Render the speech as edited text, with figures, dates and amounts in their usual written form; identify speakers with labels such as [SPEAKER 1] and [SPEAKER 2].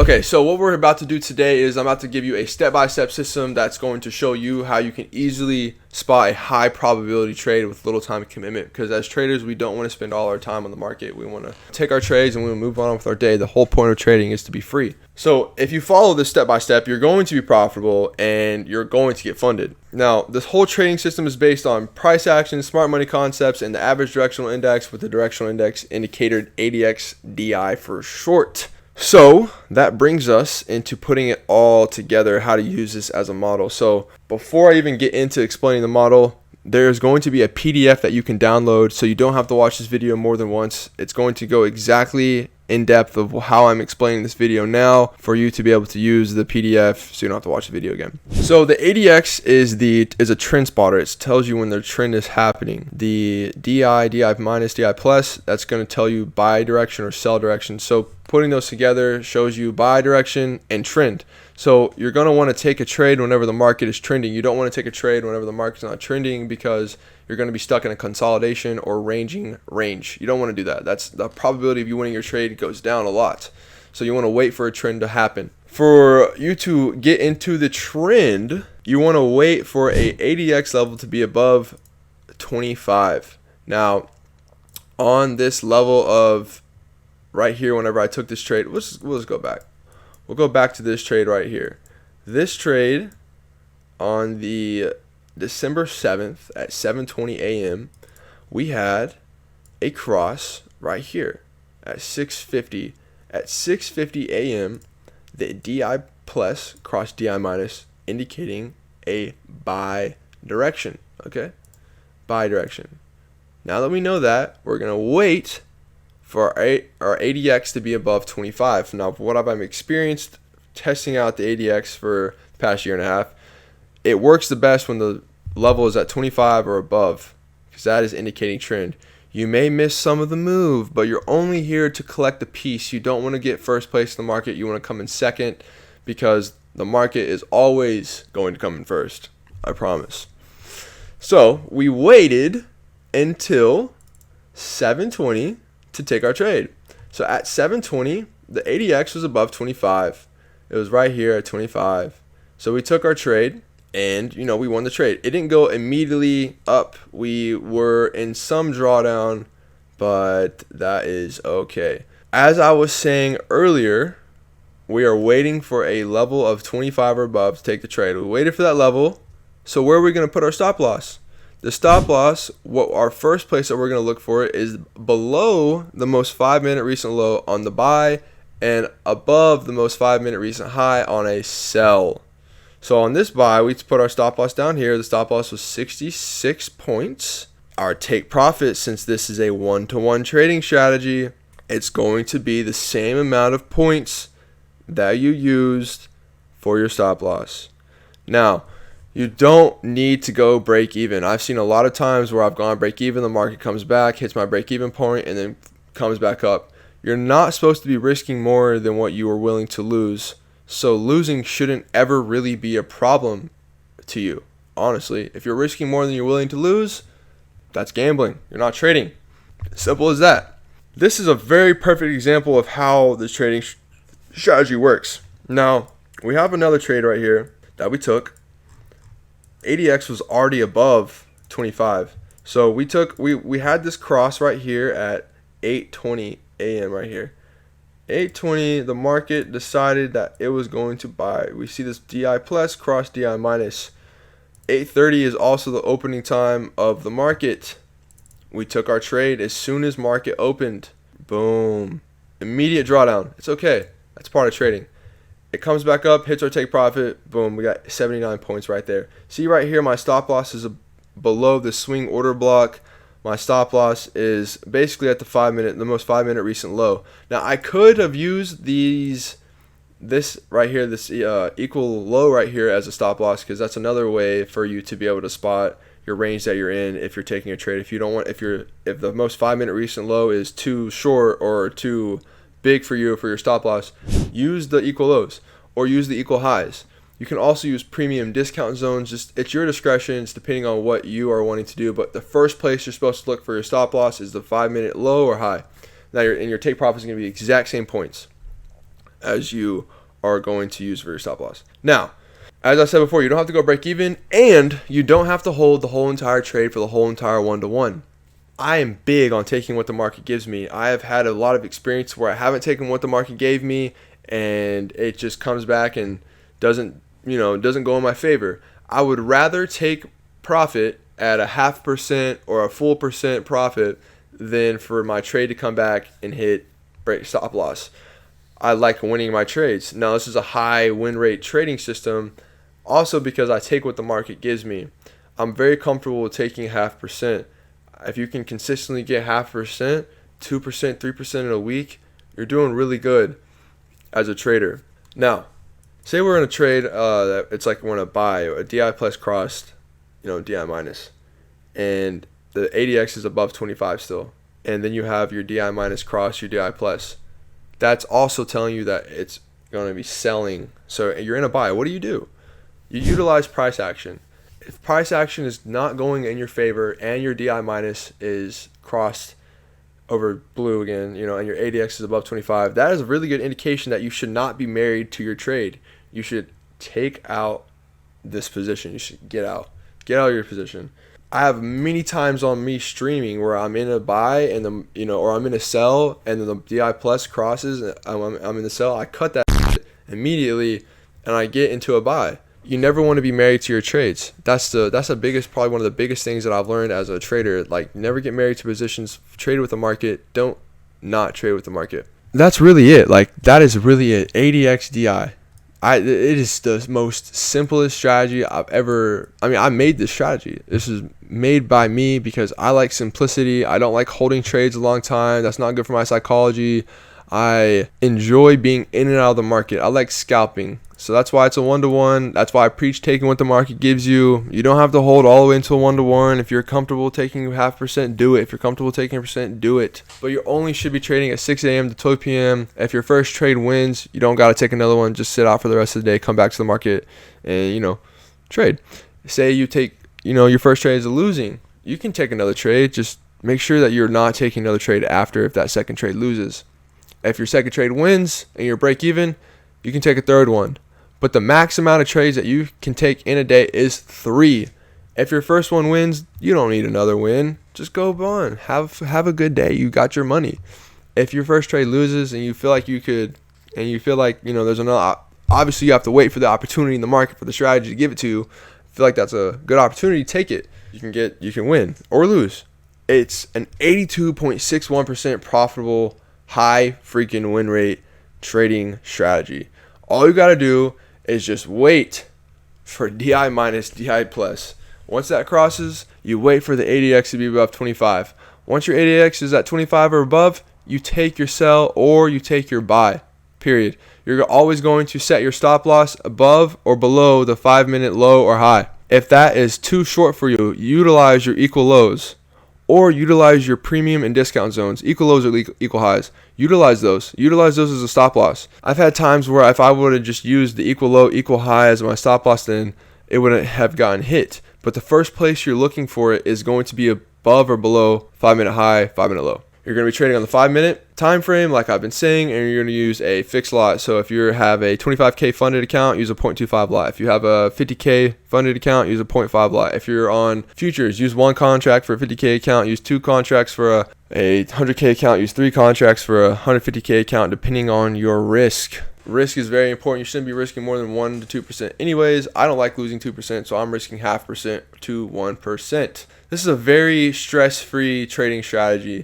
[SPEAKER 1] Okay, so what we're about to do today is I'm about to give you a step-by-step system that's going to show you how you can easily spot a high probability trade with little time commitment, because as traders we don't want to spend all our time on the market. We want to take our trades and we want to move on with our day. The whole point of trading is to be free. So if you follow this step-by-step, you're going to be profitable and you're going to get funded. Now, this whole trading system is based on price action, smart money concepts, and the average directional index with the directional index indicator ADX-DI for short. So that brings us into putting it all together, how to use this as a model. So before I even get into explaining the model, there's going to be a PDF that you can download, so you don't have to watch this video more than once. It's going to go exactly in depth of how I'm explaining this video now for you to be able to use the PDF so you don't have to watch the video again. So the ADX is a trend spotter. It tells you when the trend is happening. The DI minus, DI plus, that's going to tell you buy direction or sell direction. So putting those together shows you buy direction and trend. So you're going to want to take a trade whenever the market is trending. You don't want to take a trade whenever the market's not trending, because you're going to be stuck in a consolidation or ranging range. You don't want to do that. That's the probability of you winning your trade goes down a lot. So you want to wait for a trend to happen. For you to get into the trend, you want to wait for a ADX level to be above 25. Now, on this level of right here, whenever I took this trade, we'll just go back. We'll go back to this trade right here. This trade on the December 7th at 7:20 a.m. we had a cross right here at 6:50. At 6:50 a.m. the DI plus crossed DI minus, indicating a buy direction. Okay, buy direction. Now that we know that, we're gonna wait for our ADX to be above 25. Now, what I've experienced testing out the ADX for the past year and a half, it works the best when the level is at 25 or above, because that is indicating trend. You may miss some of the move, but you're only here to collect the piece. You don't want to get first place in the market. You want to come in second, because the market is always going to come in first. I promise. So we waited until 7:20 to take our trade. So at 7:20, the ADX was above 25. It was right here at 25. So we took our trade, and we won the trade. It didn't go immediately up. We were in some drawdown, but that is okay. As I was saying earlier, we are waiting for a level of 25 or above to take the trade. We waited for that level. So where are we going to put our stop loss? The stop loss, our first place that we're going to look for is below the most 5-minute recent low on the buy and above the most 5-minute recent high on a sell. So on this buy, we put our stop loss down here. The stop loss was 66 points. Our take profit, since this is a 1-to-1 trading strategy, it's going to be the same amount of points that you used for your stop loss. Now, you don't need to go break even. I've seen a lot of times where I've gone break even, the market comes back, hits my break even point, and then comes back up. You're not supposed to be risking more than what you are willing to lose. So losing shouldn't ever really be a problem to you. Honestly, if you're risking more than you're willing to lose, that's gambling. You're not trading. Simple as that. This is a very perfect example of how the trading strategy works. Now, we have another trade right here that we took. ADX was already above 25. So we had this cross right here at 8:20 a.m. right here. 8:20, the market decided that it was going to buy. We see this DI plus cross DI minus. 8:30 is also the opening time of the market. We took our trade as soon as market opened. Boom. Immediate drawdown. It's okay. That's part of trading. It comes back up, hits our take profit. Boom, we got 79 points right there. See right here, my stop loss is below the swing order block. My stop loss is basically at the most 5-minute recent low. Now, I could have used this right here, this equal low right here as a stop loss, because that's another way for you to be able to spot your range that you're in if you're taking a trade. If the most 5-minute recent low is too short or too big for you for your stop loss, use the equal lows or use the equal highs. You can also use premium discount zones. Just it's your discretion. It's depending on what you are wanting to do. But the first place you're supposed to look for your stop loss is the 5-minute low or high. Now your take profit is going to be the exact same points. as you are going to use for your stop loss. Now, as I said before, you don't have to go break even, and you don't have to hold the whole entire trade for the whole entire 1-to-1. I am big on taking what the market gives me. I have had a lot of experience where I haven't taken what the market gave me, and it just comes back and doesn't go in my favor. I would rather take profit at a 0.5% or a full percent profit than for my trade to come back and hit break stop loss. I like winning my trades. Now, this is a high win rate trading system, also because I take what the market gives me. I'm very comfortable with taking 0.5%. If you can consistently get 0.5%, 2%, 3% in a week, you're doing really good as a trader. Now, say we're in a trade that it's like we're in a buy, a DI plus crossed, DI minus, and the ADX is above 25 still, and then you have your DI minus cross your DI plus. That's also telling you that it's going to be selling. So you're in a buy. What do? You utilize price action. If price action is not going in your favor and your DI minus is crossed over blue again, and your ADX is above 25, that is a really good indication that you should not be married to your trade. You should take out this position. You should get out of your position. I have many times on me streaming where I'm in a buy and or I'm in a sell, and then the DI plus crosses and I'm in the sell. I cut that immediately and I get into a buy. You never want to be married to your trades. That's the biggest, probably one of the biggest things that I've learned as a trader. Like, never get married to positions. Trade with the market. Don't not trade with the market. That's really it. Like, that is really it. ADX DI. It is the most simplest strategy I've ever. I made this strategy. This is made by me because I like simplicity. I don't like holding trades a long time. That's not good for my psychology. I enjoy being in and out of the market. I like scalping. So that's why it's a 1-to-1. That's why I preach taking what the market gives you. You don't have to hold all the way into a 1-to-1. If you're comfortable taking 0.5%, do it. If you're comfortable taking 1%, do it. But you only should be trading at 6 a.m. to 12 p.m. If your first trade wins, you don't got to take another one. Just sit out for the rest of the day. Come back to the market and, trade. Say you take, your first trade is losing. You can take another trade. Just make sure that you're not taking another trade after if that second trade loses. If your second trade wins and you're break even, you can take a third one. But the max amount of trades that you can take in a day is 3. If your first one wins, you don't need another win. Just go on. Have a good day. You got your money. If your first trade loses and you feel like there's another, obviously you have to wait for the opportunity in the market for the strategy to give it to you. I feel like that's a good opportunity. Take it. You can win or lose. It's an 82.61% profitable, high freaking win rate trading strategy. All you got to do is just wait for DI minus, DI plus. Once that crosses, you wait for the ADX to be above 25. Once your ADX is at 25 or above, you take your sell or you take your buy, period. You're always going to set your stop loss above or below the 5-minute low or high. If that is too short for you, utilize your equal lows or utilize your premium and discount zones. Equal lows or equal highs. Utilize those. Utilize those as a stop loss. I've had times where if I would have just used the equal low, equal high as my stop loss, then it wouldn't have gotten hit. But the first place you're looking for it is going to be above or below 5-minute high, 5-minute low. You're going to be trading on the 5-minute time frame, like I've been saying, and you're going to use a fixed lot. So if you have a 25K funded account, use a 0.25 lot. If you have a 50K funded account, use a 0.5 lot. If you're on futures, use 1 contract for a 50K account, use 2 contracts for a 100K account, use 3 contracts for a 150K account, depending on your risk. Risk is very important. You shouldn't be risking more than 1 to 2%. Anyways, I don't like losing 2%, so I'm risking 0.5% to 1%. This is a very stress-free trading strategy.